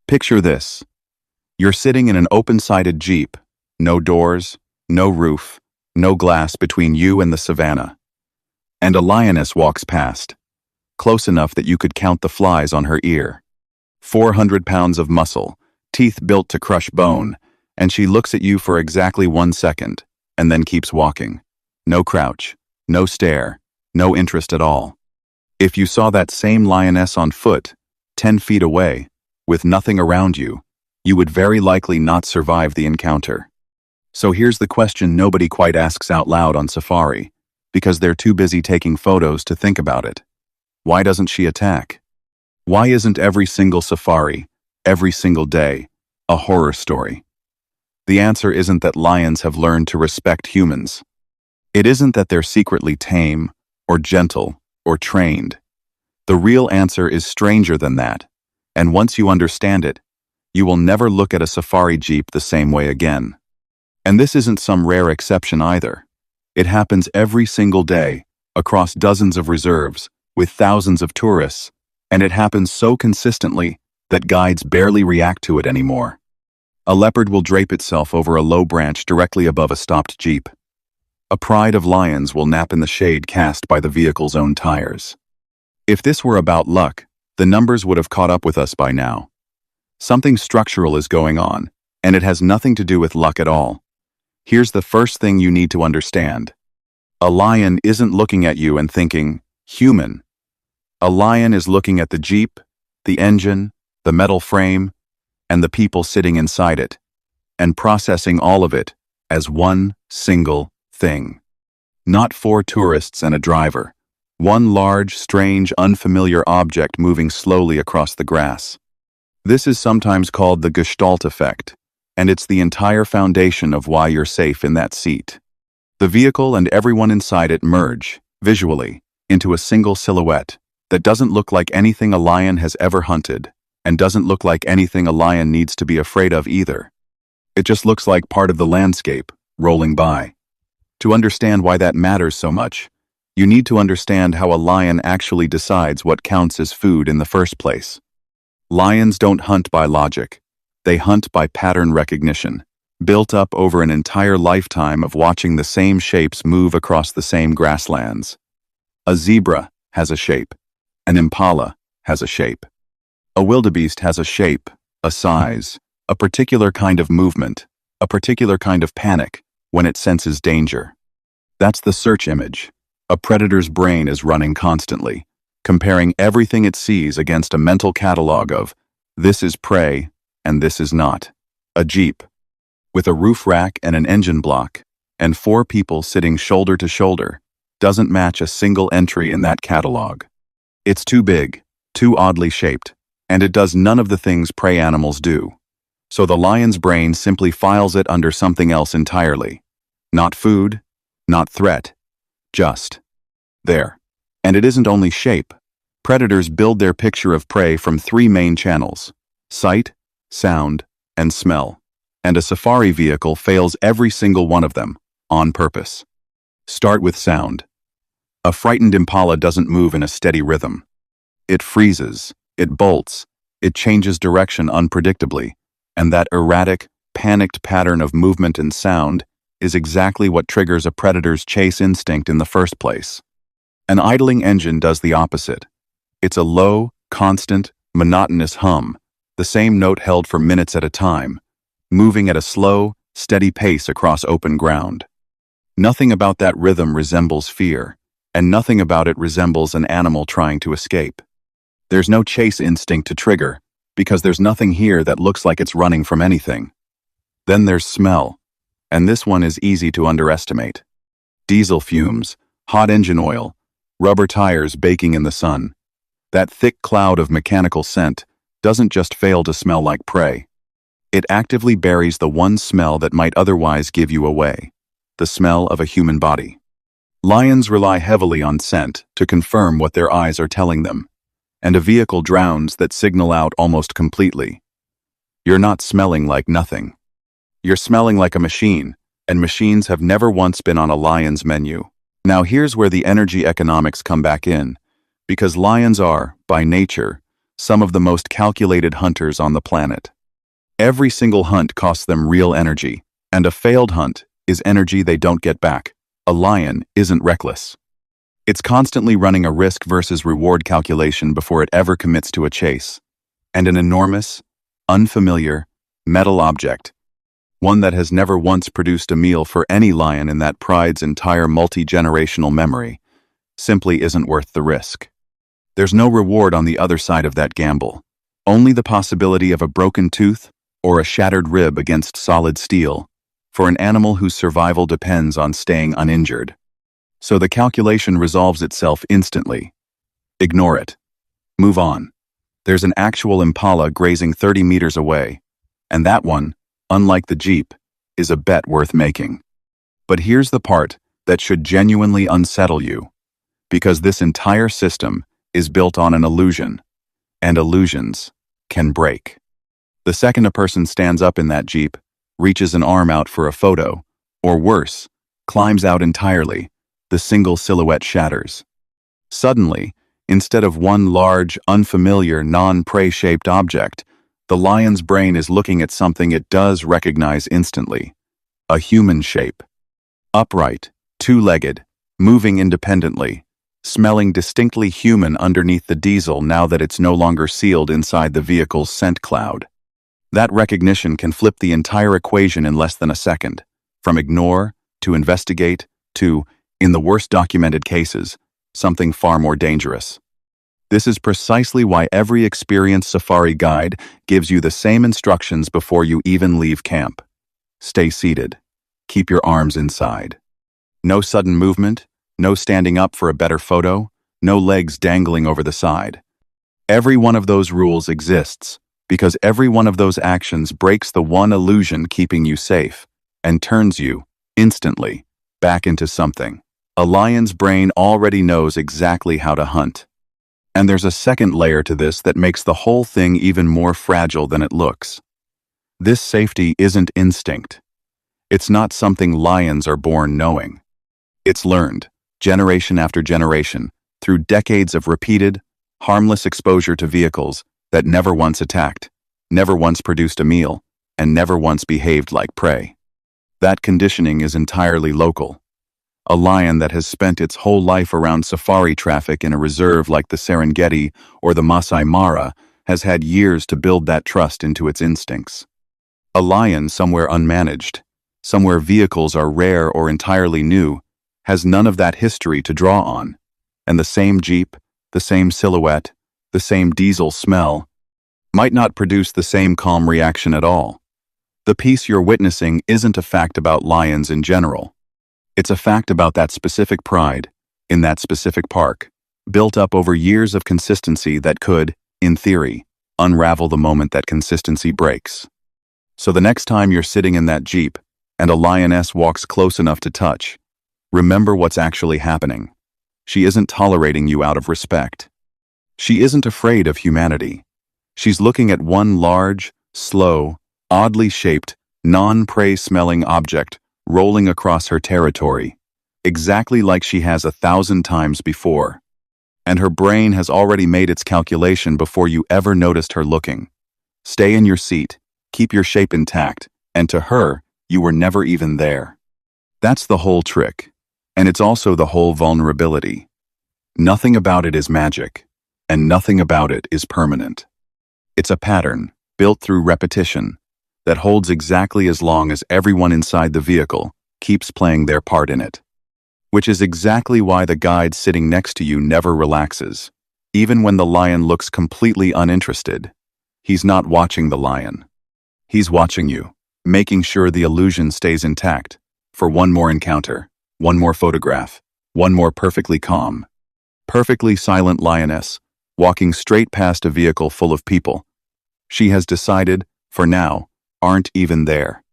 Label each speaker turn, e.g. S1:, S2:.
S1: Picture this. You're sitting in an open-sided Jeep, no doors, no roof, no glass between you and the savannah. And a lioness walks past, close enough that you could count the flies on her ear. 400 pounds of muscle, teeth built to crush bone, and she looks at you for exactly 1 second, and then keeps walking. No crouch, no stare, no interest at all. If you saw that same lioness on foot, 10 feet away, with nothing around you, you would very likely not survive the encounter. So here's the question nobody quite asks out loud on safari, because they're too busy taking photos to think about it. Why doesn't she attack? Why isn't every single safari, every single day, a horror story? The answer isn't that lions have learned to respect humans. It isn't that they're secretly tame, or gentle, or trained. The real answer is stranger than that, and once you understand it, you will never look at a safari jeep the same way again. And this isn't some rare exception either. It happens every single day, across dozens of reserves, with thousands of tourists, and it happens so consistently that guides barely react to it anymore. A leopard will drape itself over a low branch directly above a stopped jeep. A pride of lions will nap in the shade cast by the vehicle's own tires. If this were about luck, the numbers would have caught up with us by now. Something structural is going on, and it has nothing to do with luck at all. Here's the first thing you need to understand. A lion isn't looking at you and thinking, human. A lion is looking at the jeep, the engine, the metal frame, and the people sitting inside it, and processing all of it as one single thing. Not 4 tourists and a driver. One large, strange, unfamiliar object moving slowly across the grass. This is sometimes called the gestalt effect, and it's the entire foundation of why you're safe in that seat. The vehicle and everyone inside it merge, visually, into a single silhouette that doesn't look like anything a lion has ever hunted, and doesn't look like anything a lion needs to be afraid of either. It just looks like part of the landscape, rolling by. To understand why that matters so much, you need to understand how a lion actually decides what counts as food in the first place. Lions don't hunt by logic. They hunt by pattern recognition, built up over an entire lifetime of watching the same shapes move across the same grasslands. A zebra has a shape. An impala has a shape. A wildebeest has a shape, a size, a particular kind of movement, a particular kind of panic when it senses danger. That's the search image. A predator's brain is running constantly, comparing everything it sees against a mental catalog of, this is prey and this is not. A jeep, with a roof rack and an engine block, and 4 people sitting shoulder to shoulder, doesn't match a single entry in that catalog. It's too big, too oddly shaped, and it does none of the things prey animals do. So the lion's brain simply files it under something else entirely. Not food, not threat, just there. And it isn't only shape. Predators build their picture of prey from 3 main channels: sight, sound, and smell. And a safari vehicle fails every single one of them, on purpose. Start with sound. A frightened impala doesn't move in a steady rhythm. It freezes, it bolts, it changes direction unpredictably, and that erratic, panicked pattern of movement and sound is exactly what triggers a predator's chase instinct in the first place. An idling engine does the opposite. It's a low, constant, monotonous hum, the same note held for minutes at a time, moving at a slow, steady pace across open ground. Nothing about that rhythm resembles fear, and nothing about it resembles an animal trying to escape. There's no chase instinct to trigger, because there's nothing here that looks like it's running from anything. Then there's smell, and this one is easy to underestimate. Diesel fumes, hot engine oil, rubber tires baking in the sun. That thick cloud of mechanical scent doesn't just fail to smell like prey. It actively buries the one smell that might otherwise give you away, the smell of a human body. Lions rely heavily on scent to confirm what their eyes are telling them, and a vehicle drowns that signal out almost completely. You're not smelling like nothing. You're smelling like a machine, and machines have never once been on a lion's menu. Now here's where the energy economics come back in, because lions are, by nature, some of the most calculated hunters on the planet. Every single hunt costs them real energy, and a failed hunt is energy they don't get back. A lion isn't reckless. It's constantly running a risk versus reward calculation before it ever commits to a chase. And an enormous, unfamiliar, metal object, one that has never once produced a meal for any lion in that pride's entire multi-generational memory, simply isn't worth the risk. There's no reward on the other side of that gamble, only the possibility of a broken tooth or a shattered rib against solid steel, for an animal whose survival depends on staying uninjured. So the calculation resolves itself instantly. Ignore it. Move on. There's an actual impala grazing 30 meters away, and that one, unlike the Jeep, is a bet worth making. But here's the part that should genuinely unsettle you, because this entire system is built on an illusion, and illusions can break. The second a person stands up in that Jeep, reaches an arm out for a photo, or worse, climbs out entirely, the single silhouette shatters. Suddenly, instead of one large, unfamiliar, non-prey-shaped object, the lion's brain is looking at something it does recognize instantly. A human shape. Upright, two-legged, moving independently, smelling distinctly human underneath the diesel now that it's no longer sealed inside the vehicle's scent cloud. That recognition can flip the entire equation in less than a second, from ignore to investigate to, in the worst documented cases, something far more dangerous. This is precisely why every experienced safari guide gives you the same instructions before you even leave camp. Stay seated. Keep your arms inside. No sudden movement, no standing up for a better photo, no legs dangling over the side. Every one of those rules exists because every one of those actions breaks the one illusion keeping you safe and turns you, instantly, back into something. A lion's brain already knows exactly how to hunt. And there's a second layer to this that makes the whole thing even more fragile than it looks. This safety isn't instinct. It's not something lions are born knowing. It's learned, generation after generation, through decades of repeated, harmless exposure to vehicles that never once attacked, never once produced a meal, and never once behaved like prey. That conditioning is entirely local. A lion that has spent its whole life around safari traffic in a reserve like the Serengeti or the Masai Mara has had years to build that trust into its instincts. A lion somewhere unmanaged, somewhere vehicles are rare or entirely new, has none of that history to draw on, and the same Jeep, the same silhouette, the same diesel smell, might not produce the same calm reaction at all. The piece you're witnessing isn't a fact about lions in general. It's a fact about that specific pride, in that specific park, built up over years of consistency that could, in theory, unravel the moment that consistency breaks. So the next time you're sitting in that Jeep and a lioness walks close enough to touch, remember what's actually happening. She isn't tolerating you out of respect. She isn't afraid of humanity. She's looking at one large, slow, oddly shaped, non-prey-smelling object rolling across her territory, exactly like she has 1,000 times before. And her brain has already made its calculation before you ever noticed her looking. Stay in your seat, keep your shape intact, and to her, you were never even there. That's the whole trick, and it's also the whole vulnerability. Nothing about it is magic, and nothing about it is permanent. It's a pattern, built through repetition, that holds exactly as long as everyone inside the vehicle keeps playing their part in it. Which is exactly why the guide sitting next to you never relaxes. Even when the lion looks completely uninterested, he's not watching the lion. He's watching you, making sure the illusion stays intact, for one more encounter, one more photograph, one more perfectly calm, perfectly silent lioness, walking straight past a vehicle full of people. She has decided, for now, aren't even there.